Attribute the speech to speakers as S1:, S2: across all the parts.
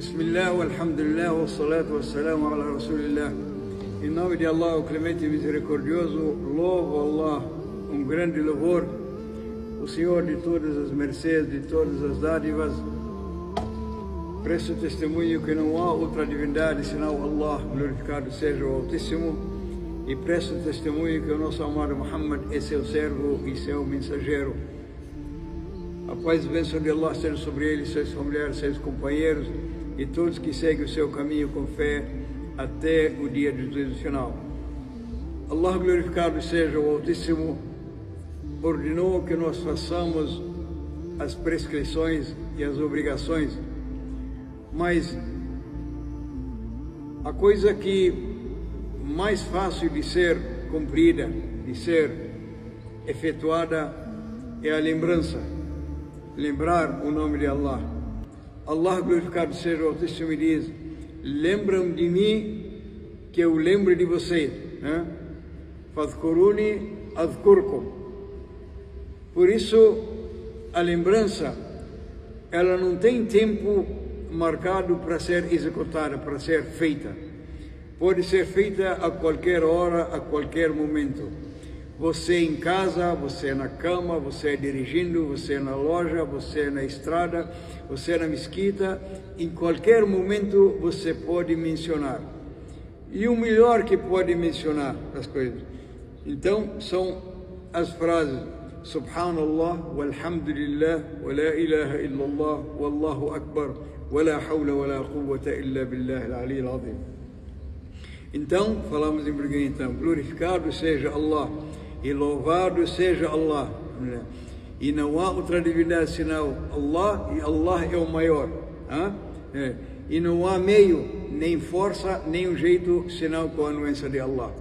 S1: Bismillah, alhamdulillah, wa salatu wa salamu ala rasulillah. Em nome de Allah, o clemente e misericordioso, louvo Allah, grande louvor, o Senhor de todas as mercês, de todas as dádivas. Presto testemunho que não há outra divindade senão Allah, glorificado seja o Altíssimo, e presto testemunho que o nosso amado Muhammad é seu servo e seu mensageiro. A paz e bênção de Allah seja sobre ele, seus familiares, seus companheiros e todos que seguem o seu caminho com fé até o dia do juízo final. Allah, glorificado seja o Altíssimo, ordenou que nós façamos as prescrições e as obrigações, mas a coisa que mais fácil de ser cumprida, de ser efetuada, é a lembrança. Lembrar o nome de Allah. Allah, glorificado seja o Altíssimo, diz: lembram de mim que eu lembre de vocês. Fadhkuruni adhkurkum. Por isso, a lembrança, ela não tem tempo marcado para ser executada, para ser feita. Pode ser feita a qualquer hora, a qualquer momento. Você em casa, você na cama, você dirigindo, você na loja, você na estrada, você na mesquita, em qualquer momento você pode mencionar. E o melhor que pode mencionar as coisas. Então, são as frases: Subhanallah, walhamdulillah, wa la ilaha illallah, wallahu akbar, wa la hawla wa la quwwata illa billah al-ali al-azim. Então, falamos em português, então, glorificado seja Allah, e louvado seja Allah, e não há outra divindade senão Allah, e Allah é o maior, e não há meio, nem força, nem um jeito, senão com a anuência de Allah.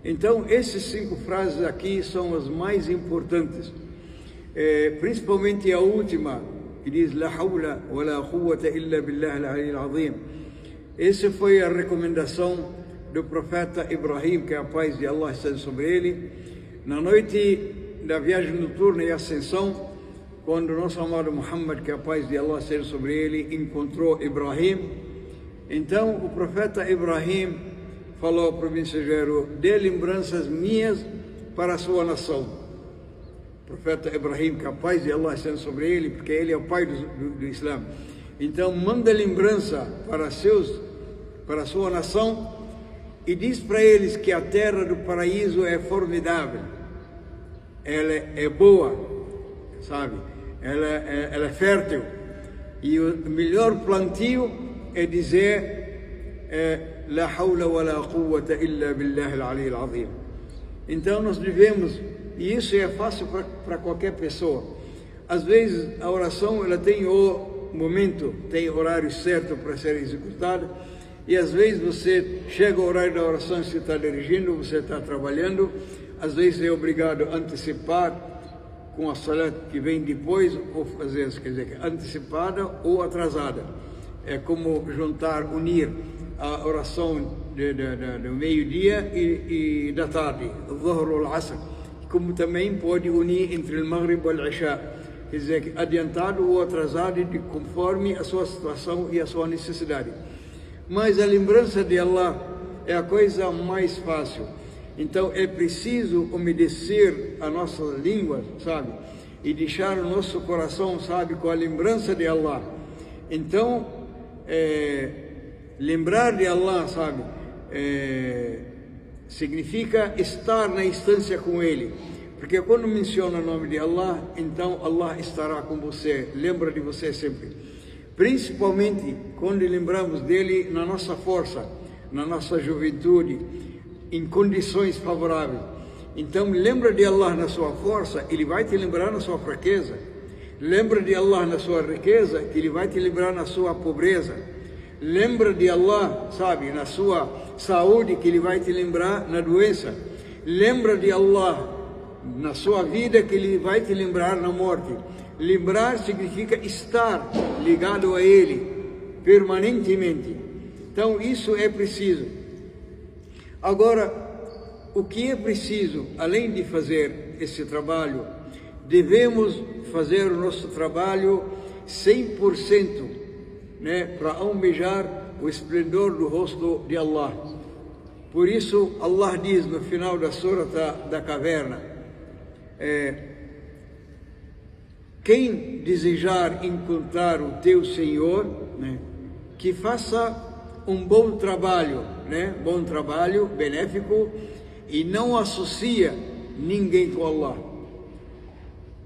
S1: Então, essas 5 frases aqui são as mais importantes, principalmente a última, que diz La hawla wa la quwwata illa billah al-ali al-azim. Essa foi a recomendação do profeta Ibrahim, que a paz de Allah esteja sobre ele, na noite da viagem noturna e ascensão, quando o nosso amado Muhammad, que a paz de Allah esteja sobre ele, encontrou Ibrahim. Então o profeta Ibrahim falou para o mensageiro: dê lembranças minhas para a sua nação. O profeta Ibrahim, que a paz de Allah esteja sobre ele, porque ele é o pai do Islã. Então manda lembrança para a sua nação, e diz para eles que a terra do paraíso é formidável, ela é boa, sabe? Ela é fértil, e o melhor plantio é dizer La hawla wa la quwwata illa billah al-ali al-azim. Então nós devemos, e isso é fácil para qualquer pessoa. Às vezes a oração, ela tem o momento, tem horário certo para ser executada. E às vezes você chega ao horário da oração, você está dirigindo, você está trabalhando, às vezes é obrigado a antecipar com a salat que vem depois, ou fazer, quer dizer, antecipada ou atrasada. É como juntar, unir a oração do meio-dia e da tarde, o Dhuhr ou o Asr, como também pode unir entre o Maghrib e o Isha, quer dizer, adiantado ou atrasado, conforme a sua situação e a sua necessidade. Mas a lembrança de Allah é a coisa mais fácil. Então é preciso umedecer a nossa língua, sabe? E deixar o nosso coração, sabe, com a lembrança de Allah. Então, lembrar de Allah, sabe, significa estar na instância com Ele. Porque quando menciona o nome de Allah, então Allah estará com você, lembra de você sempre. Principalmente quando lembramos dele na nossa força, na nossa juventude, em condições favoráveis. Então lembra de Allah na sua força, Ele vai te lembrar na sua fraqueza. Lembra de Allah na sua riqueza, que Ele vai te lembrar na sua pobreza. Lembra de Allah, sabe, na sua saúde, que Ele vai te lembrar na doença. Lembra de Allah na sua vida, que Ele vai te lembrar na morte. Lembrar significa estar ligado a Ele permanentemente. Então isso é preciso. Agora, o que é preciso, além de fazer esse trabalho, devemos fazer o nosso trabalho 100% né, para almejar o esplendor do rosto de Allah. Por isso, Allah diz no final da Sura da Caverna, quem desejar encontrar o teu Senhor, né, que faça um bom trabalho, né, bom trabalho, benéfico, e não associa ninguém com Allah.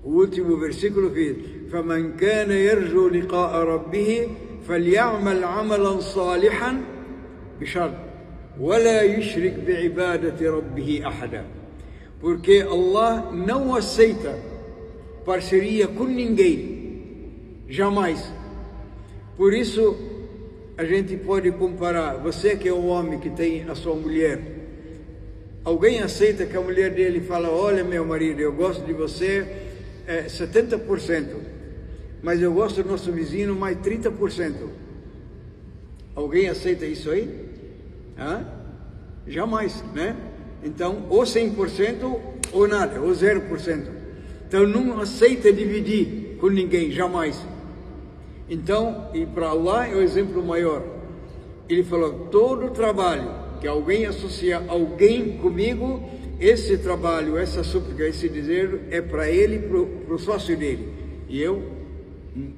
S1: O último versículo diz: فَمَنْ كَانَ يَرْجُو لِقَاءَ رَبِّهِ فَلْيَعْمَلْ عَمَلًا صَالِحًا بِشَرْطٍ وَلَا يُشْرِكْ بِعِبَادَةِ رَبِّهِ أَحَدًا. Porque Allah não aceita parceria com ninguém, jamais. Por isso, a gente pode comparar, você que é um homem que tem a sua mulher, alguém aceita que a mulher dele fala: olha, meu marido, eu gosto de você 70%, mas eu gosto do nosso vizinho mais 30%. Alguém aceita isso aí? Jamais, né? Então, ou 100% ou nada, ou 0%. Então, não aceita dividir com ninguém, jamais. Então, e para Allah é o exemplo maior. Ele falou: todo trabalho que alguém associa alguém comigo, esse trabalho, essa súplica, esse desejo é para ele, para o sócio dele. E eu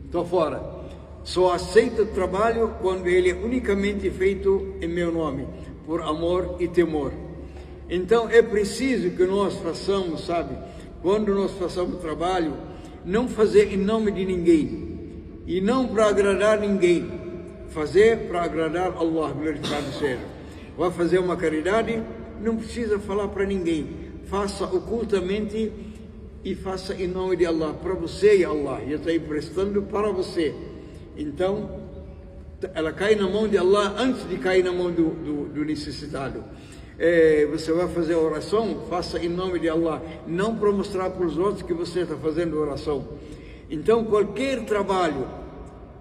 S1: estou fora. Só aceito o trabalho quando ele é unicamente feito em meu nome, por amor e temor. Então é preciso que nós façamos, sabe, quando nós façamos o trabalho, não fazer em nome de ninguém, e não para agradar ninguém, fazer para agradar Allah, glorificado seja. Vai fazer uma caridade, não precisa falar para ninguém, faça ocultamente e faça em nome de Allah, para você e Allah, eu estou emprestando para você. Então, ela cai na mão de Allah antes de cair na mão do necessitado. Você vai fazer a oração, faça em nome de Allah, não para mostrar para os outros que você está fazendo oração. Então, qualquer trabalho,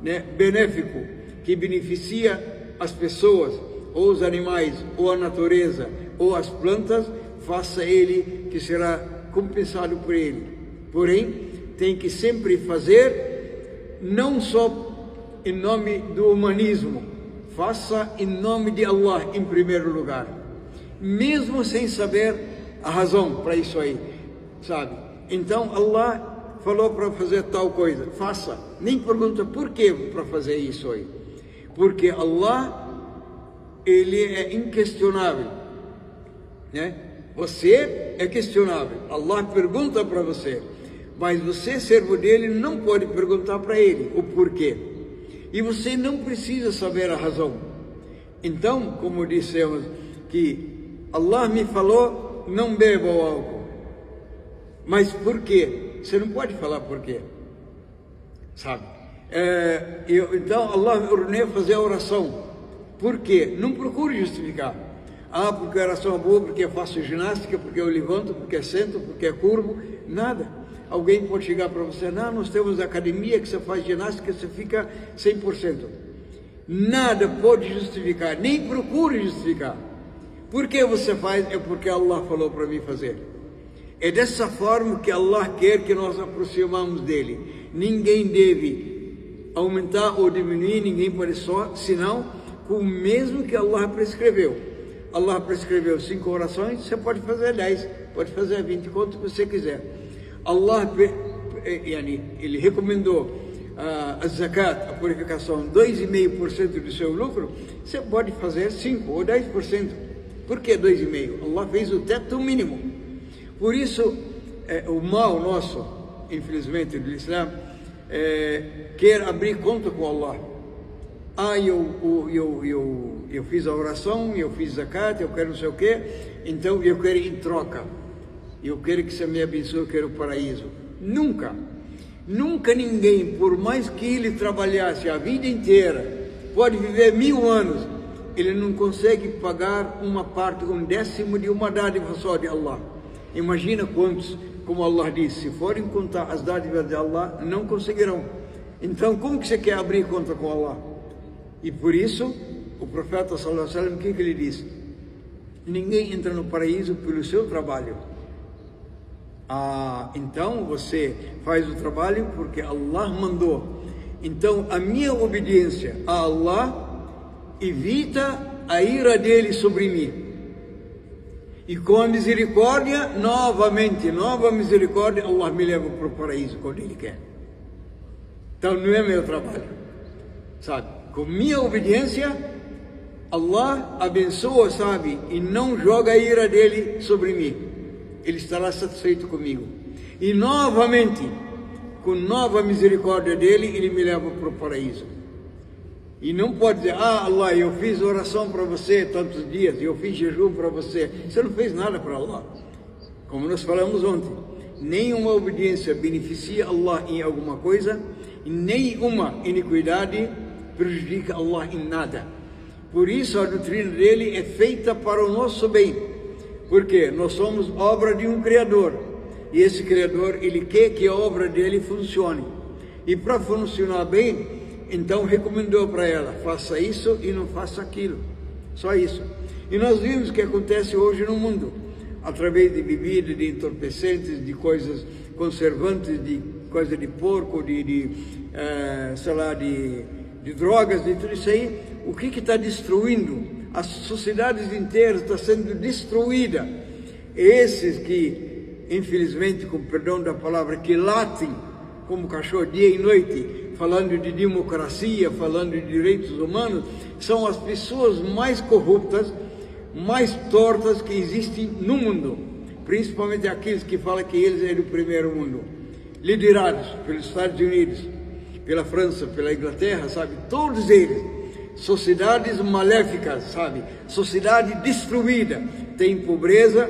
S1: né, benéfico, que beneficia as pessoas, ou os animais, ou a natureza, ou as plantas, faça ele, que será compensado por ele. Porém, tem que sempre fazer, não só em nome do humanismo, faça em nome de Allah em primeiro lugar, mesmo sem saber a razão para isso aí, sabe? Então Allah falou para fazer tal coisa, faça, nem pergunta por que para fazer isso aí, porque Allah, ele é inquestionável, né? Você é questionável, Allah pergunta para você, mas você, servo dele, não pode perguntar para ele o porquê. E você não precisa saber a razão. Então, como dissemos, que Allah me falou, não beba o álcool. Mas por quê? Você não pode falar por quê, sabe? Então, Allah me ordenou fazer a oração. Por quê? Não procure justificar. Porque a oração é boa, porque eu faço ginástica, porque eu levanto, porque eu sento, porque é curvo. Nada. Alguém pode chegar para você: não, nós temos academia que você faz ginástica, você fica 100%. Nada pode justificar, nem procure justificar. Por que você faz? É porque Allah falou para mim fazer. É dessa forma que Allah quer que nós aproximamos dele. Ninguém deve aumentar ou diminuir, ninguém pode só, senão com o mesmo que Allah prescreveu. Allah prescreveu 5 orações, você pode fazer 10, pode fazer 20, quanto você quiser. Allah, ele recomendou a zakat, a purificação, 2,5% do seu lucro, você pode fazer 5 ou 10%. Por que 2,5%? Allah fez o teto mínimo. Por isso, o mal nosso, infelizmente, do Islã, quer abrir conta com Allah. Eu fiz a oração, eu fiz zakat, eu quero não sei o quê, então eu quero em troca. Eu quero que você me abençoe, eu quero o paraíso. Nunca ninguém, por mais que ele trabalhasse a vida inteira, pode viver 1000 anos, ele não consegue pagar uma parte, 1/10 de uma dádiva só de Allah. Imagina quantos, como Allah disse, se forem contar as dádivas de Allah, não conseguirão. Então, como que você quer abrir conta com Allah? E por isso, o profeta sallallahu alaihi wasallam, o que ele disse? Ninguém entra no paraíso pelo seu trabalho. Então você faz o trabalho porque Allah mandou. Então, a minha obediência a Allah evita a ira dele sobre mim. E com a misericórdia, nova misericórdia, Allah me leva para o paraíso quando Ele quer. Então, não é meu trabalho, sabe? Com minha obediência, Allah abençoa, sabe? E não joga a ira dele sobre mim. Ele estará satisfeito comigo. E novamente, com nova misericórdia dele, Ele me leva para o paraíso. E não pode dizer, Allah, eu fiz oração para você tantos dias, eu fiz jejum para você. Você não fez nada para Allah. Como nós falamos ontem, nenhuma obediência beneficia Allah em alguma coisa, e nenhuma iniquidade prejudica Allah em nada. Por isso a doutrina dele é feita para o nosso bem, porque nós somos obra de um Criador, e esse Criador, ele quer que a obra dele funcione. E para funcionar bem, então recomendou para ela, faça isso e não faça aquilo, só isso. E nós vimos o que acontece hoje no mundo, através de bebida, de entorpecentes, de coisas conservantes, de coisa de porco, sei lá, de drogas, de tudo isso aí. O que está destruindo? As sociedades inteiras estão sendo destruídas. Esses que, infelizmente, com perdão da palavra, que latem como cachorro dia e noite, falando de democracia, falando de direitos humanos, são as pessoas mais corruptas, mais tortas que existem no mundo, principalmente aqueles que falam que eles são do primeiro mundo, liderados pelos Estados Unidos, pela França, pela Inglaterra, sabe? Todos eles, sociedades maléficas, sabe? Sociedade destruída, tem pobreza,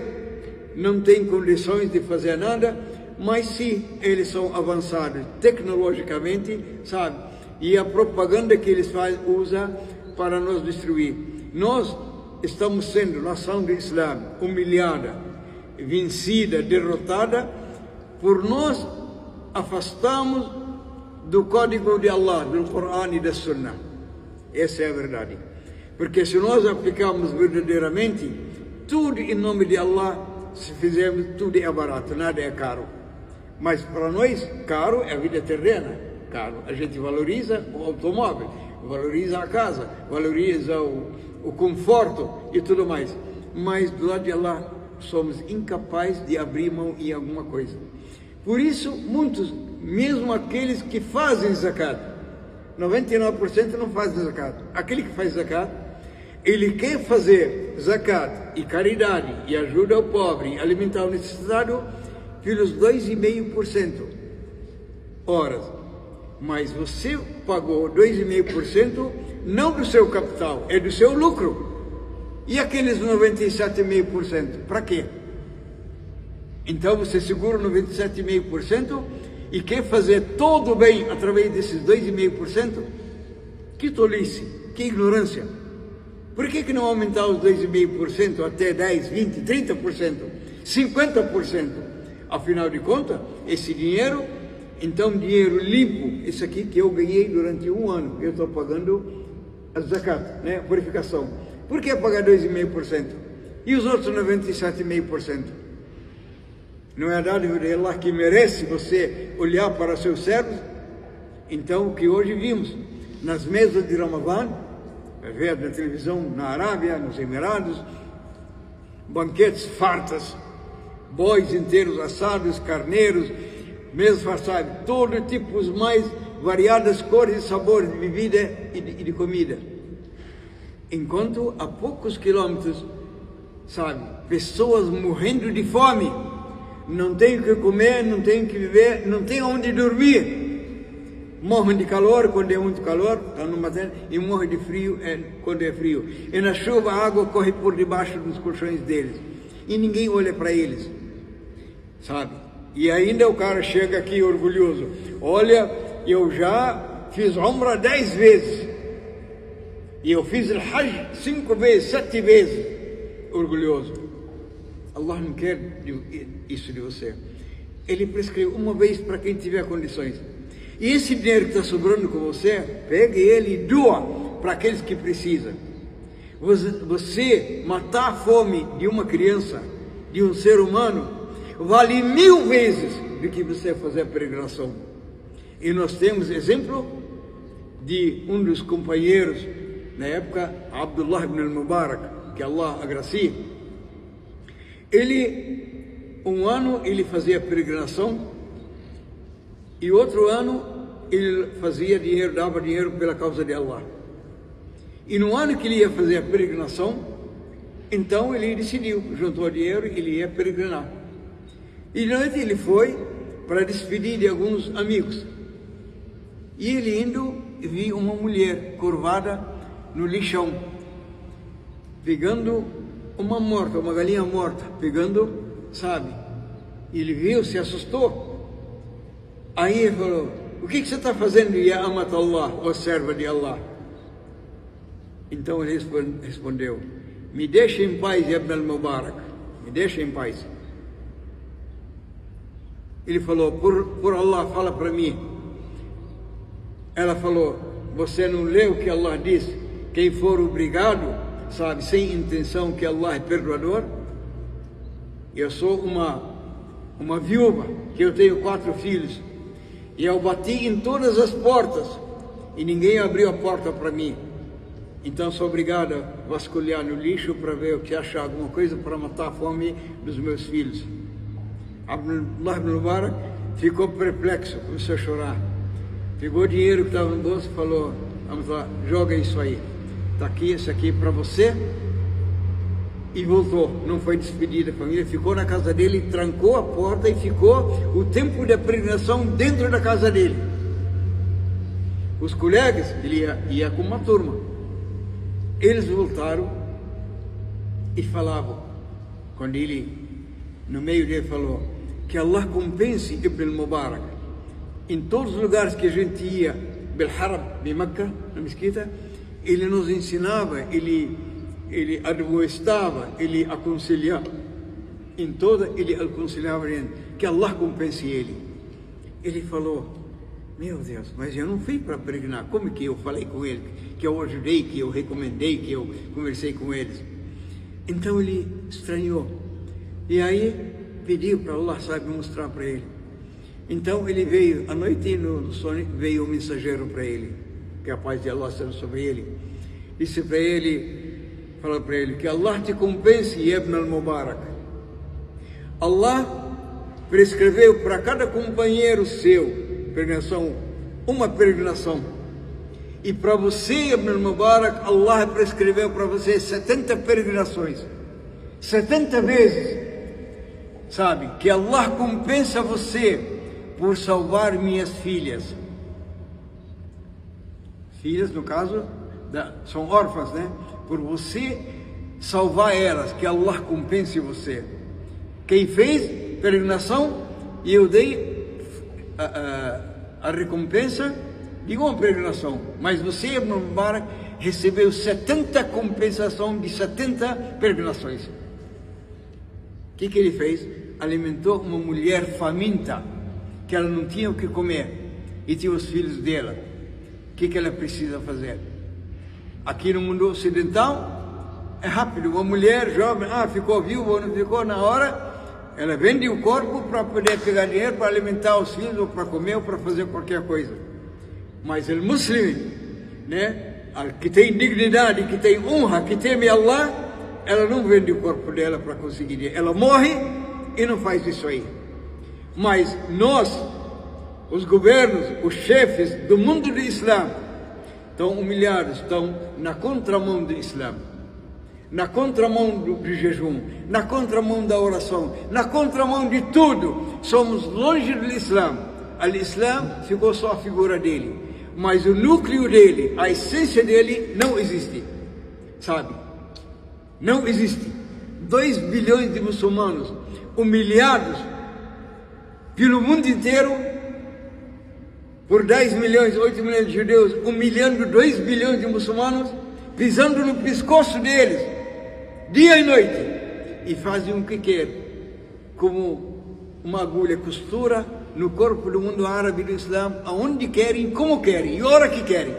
S1: não tem condições de fazer nada, mas sim, eles são avançados tecnologicamente, sabe? E a propaganda que eles usam para nos destruir. Nós estamos sendo, nação do Islã, humilhada, vencida, derrotada, por nós afastamos do código de Allah, do Corão e da Sunnah. Essa é a verdade. Porque se nós aplicarmos verdadeiramente, tudo em nome de Allah, se fizermos, tudo é barato, nada é caro. Mas para nós, caro é a vida terrena, caro. A gente valoriza o automóvel, valoriza a casa, valoriza o conforto e tudo mais. Mas do lado de Allah, somos incapazes de abrir mão em alguma coisa. Por isso, muitos, mesmo aqueles que fazem zakat, 99% não fazem zakat. Aquele que faz zakat, ele quer fazer zakat e caridade e ajuda ao pobre, alimentar o necessitado, pelos 2,5%. Ora, mas você pagou 2,5% não do seu capital, é do seu lucro. E aqueles 97,5%, para quê? Então você segura 97,5% e quer fazer todo o bem através desses 2,5%? Que tolice, que ignorância. Por que não aumentar os 2,5% até 10%, 20%, 30%, 50%? Afinal de contas, esse dinheiro, então dinheiro limpo, esse aqui que eu ganhei durante um ano, eu estou pagando a zakat, né, purificação. Por que pagar 2,5%? E os outros 97,5%? Não é a dádiva de Allah que merece você olhar para seus servos? Então, o que hoje vimos nas mesas de Ramadã, ver na televisão na Arábia, nos Emirados, banquetes fartas, bois inteiros assados, carneiros, mesmo fartados, todo tipo, os mais variadas cores e sabores de bebida e de comida. Enquanto a poucos quilômetros, sabe, pessoas morrendo de fome, não tem o que comer, não tem o que viver, não tem onde dormir. Morrem de calor quando é muito calor, estão numa tenda, e morrem de frio quando é frio. E na chuva a água corre por debaixo dos colchões deles. E ninguém olha para eles, sabe? E ainda o cara chega aqui orgulhoso. Olha, eu já fiz Umrah 10 vezes. E eu fiz o Hajj 5 vezes, 7 vezes. Orgulhoso. Allah não quer isso de você. Ele prescreveu uma vez para quem tiver condições. E esse dinheiro que está sobrando com você, pegue ele e doa para aqueles que precisam. Você matar a fome de uma criança, de um ser humano, vale 1000 vezes do que você fazer a peregrinação. E nós temos exemplo de um dos companheiros, na época, Abdullah ibn al-Mubarak, que Allah agracie. Um ano ele fazia peregrinação, e outro ano ele fazia dinheiro, dava dinheiro pela causa de Allah. E no ano que ele ia fazer a peregrinação, então ele decidiu, juntou dinheiro e ele ia peregrinar. E de noite ele foi para despedir de alguns amigos. E ele indo, viu uma mulher curvada no lixão, pegando uma galinha morta, pegando, sabe? E ele viu, se assustou. Aí ele falou: o que você está fazendo, ya amat Allah, ó serva de Allah? Então ele respondeu: me deixa em paz, Ibn al-Mubarak, me deixa em paz. Ele falou: por Allah, fala para mim. Ela falou: você não leu o que Allah diz? Quem for obrigado, sabe, sem intenção, que Allah é perdoador? Eu sou uma viúva, que eu tenho 4 filhos, e eu bati em todas as portas, e ninguém abriu a porta para mim. Então sou obrigado a vasculhar no lixo para ver o que achar alguma coisa para matar a fome dos meus filhos. Abdullah ibn Mubarak ficou perplexo, começou a chorar. Pegou o dinheiro que estava no bolso e falou: vamos lá, joga isso aí. Está aqui, esse aqui para você. E voltou, não foi despedida da família, ficou na casa dele, trancou a porta e ficou o tempo da peregrinação dentro da casa dele. Os colegas, ele ia com uma turma. Eles voltaram e falavam, quando ele, no meio dele, falou: que Allah compense Ibn Mubarak. Em todos os lugares que a gente ia, Belharab, de Meca, na mesquita, ele nos ensinava, ele admoestava, ele aconselhava. Ele aconselhava a gente, que Allah compense ele. Ele falou: meu Deus, mas eu não fui para peregrinar. Como que eu falei com ele, que eu ajudei, que eu recomendei, que eu conversei com eles? Então ele estranhou. E aí pediu para Allah, sabe, mostrar para ele. Então ele veio, à noite no sonho, veio um mensageiro para ele, que a paz de Allah seja sobre ele. Disse para ele, falou para ele: que Allah te compense, Ibn al-Mubarak. Allah prescreveu para cada companheiro seu peregrinação, uma peregrinação. E para você, Ibn al-Mubarak, Allah prescreveu para você 70 peregrinações. 70 vezes. Sabe, que Allah compensa você por salvar minhas filhas. Filhas, no caso, são órfãs, né? Por você salvar elas, que Allah compense você. Quem fez peregrinação, e eu dei a recompensa de uma peregrinação, mas você, Ibn Mubarak, recebeu 70 compensação de 70 peregrinações. O que ele fez? Alimentou uma mulher faminta, que ela não tinha o que comer, e tinha os filhos dela. O que ela precisa fazer? Aqui no mundo ocidental é rápido, uma mulher jovem, ficou viúva ou não ficou, na hora ela vende o corpo para poder pegar dinheiro para alimentar os filhos, ou para comer, ou para fazer qualquer coisa. Mas o muçulmano, né, que tem dignidade, que tem honra, que teme Allah, ela não vende o corpo dela para conseguir dinheiro. Ela morre e não faz isso aí. Mas nós, os governos, os chefes do mundo do Islã, estão humilhados, estão na contramão do Islã, na contramão do jejum, na contramão da oração, na contramão de tudo. Somos longe do Islã. O Islã ficou só a figura dele, mas o núcleo dele, a essência dele não existe, sabe? Não existe. 2 bilhões de muçulmanos humilhados pelo mundo inteiro, por 10 milhões, 8 milhões de judeus, humilhando 2 bilhões de muçulmanos, pisando no pescoço deles, dia e noite, e fazem o que querem, como uma agulha costura no corpo do mundo árabe do Islã, aonde querem, como querem, e hora que querem,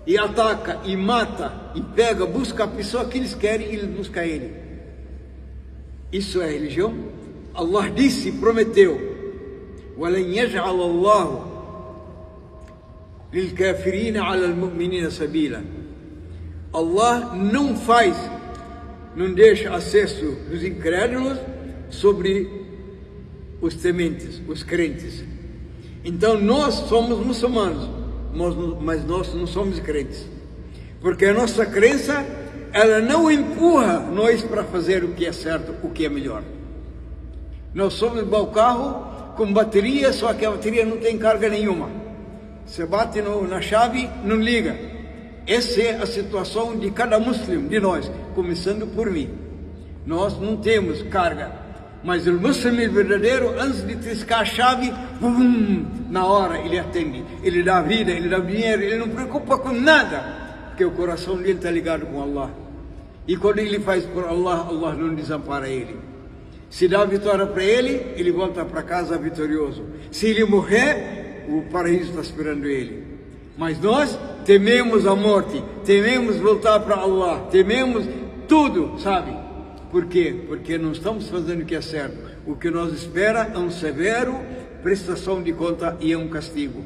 S1: e ataca, e mata, e pega, busca a pessoa que eles querem, e eles buscam ele. Isso é religião? Allah disse, prometeu: وَلَنْ يَجْعَلَ اللَّهُ لِلْكَافِرِينَ عَلَى الْمُؤْمِنِينَ سَبِيلًا. Allah não deixa acesso dos incrédulos sobre os tementes, os crentes. Então nós somos muçulmanos, mas nós não somos crentes, porque a nossa crença, ela não empurra nós para fazer o que é certo, o que é melhor. Nós somos igual carro com bateria, só que a bateria não tem carga nenhuma. Você bate na chave, não liga. Essa é a situação de cada muçulmano, de nós, começando por mim. Nós não temos carga, mas o muçulmano verdadeiro, antes de triscar a chave, na hora ele atende, ele dá vida, ele dá dinheiro, ele não preocupa com nada, porque o coração dele está ligado com Allah. E quando ele faz por Allah, Allah não desampara ele. Se dá a vitória para ele, ele volta para casa vitorioso. Se ele morrer, o paraíso está esperando ele. Mas nós tememos a morte, tememos voltar para Allah, tememos tudo, sabe? Por quê? Porque não estamos fazendo o que é certo. O que nos espera é um severo prestação de conta e é um castigo.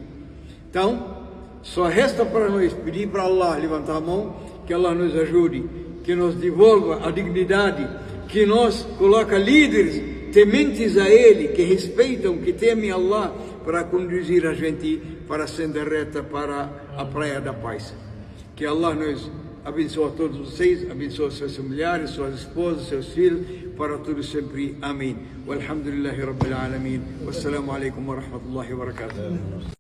S1: Então, só resta para nós pedir para Allah, levantar a mão, que Allah nos ajude, que nos devolva a dignidade, que nos coloque líderes tementes a Ele, que respeitam, que temem Allah, para conduzir a gente para a senda reta, para a praia da paz. Que Allah nos abençoe a todos vocês, abençoe seus familiares, suas esposas, seus filhos, para todos sempre. Amém. Walhamdulillahi Rabbil Alamin. Wassalamu alaikum wa rahmatullahi wa barakatuh.